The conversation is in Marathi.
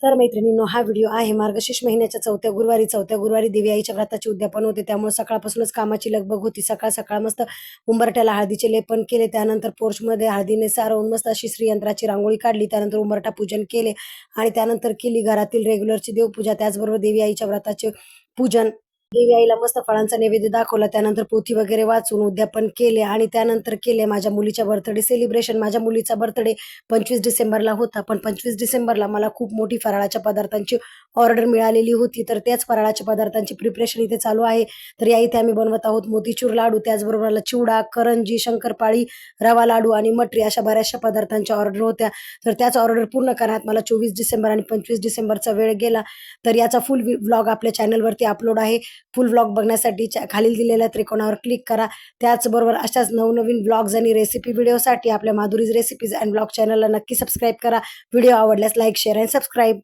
तर मैत्रिणींनो, हा व्हिडिओ आहे मार्गशीर्ष महिन्याच्या चौथ्या गुरुवारी देवी आईच्या व्रताचे उद्यापन होते। त्यामुळे सकाळपासूनच कामाची लगबग होती। सकाळ मस्त उंबरठ्याला हळदीचे लेपन केले, त्यानंतर पोर्चमध्ये हळदीने सारवून मस्त अशी श्रीयंत्राची रांगोळी काढली, त्यानंतर उंबरठा पूजन केले आणि त्यानंतर केली घरातील रेग्युलरची देवपूजा, त्याचबरोबर देवी आईच्या व्रताचे पूजन। देवी आईला मस्त फळांचा नैवेद्य दाखवला, त्यानंतर पोथी वगैरे वाचून उद्यापन केले आणि त्यानंतर केले माझ्या मुलीच्या बर्थडे सेलिब्रेशन। माझ्या मुलीचा बर्थडे 25 डिसेंबरला होता, पण 25 डिसेंबरला मला खूप मोठी फराळाच्या पदार्थांची ऑर्डर मिळालेली होती, तर त्याच फराळाच्या पदार्थांची प्रिपरेशन इथे चालू आहे। तर या इथे आम्ही बनवत आहोत मोतीचूर लाडू, त्याचबरोबर चिवडा, करंजी, शंकरपाळी, रवा लाडू आणि मटरी अशा बऱ्याचशा पदार्थांच्या ऑर्डर होत्या। तर त्याच ऑर्डर पूर्ण करण्यात मला 24 डिसेंबर आणि 25 डिसेंबरचा वेळ गेला। तर याचा फुल व्लॉग आपल्या चॅनलवरती अपलोड आहे। फुल व्लॉग बघण्यासाठी खालील दिलेल्या त्रिकोणावर क्लिक करा। त्याचबरोबर अशाच नवनवीन व्लॉग्स आणि रेसिपी व्हिडिओसाठी आपल्या माधुरीज रेसिपीज अँड व्लॉग चॅनलला नक्की सबस्क्राईब करा। व्हिडिओ आवडल्यास लाईक, शेअर आणि सबस्क्राईब।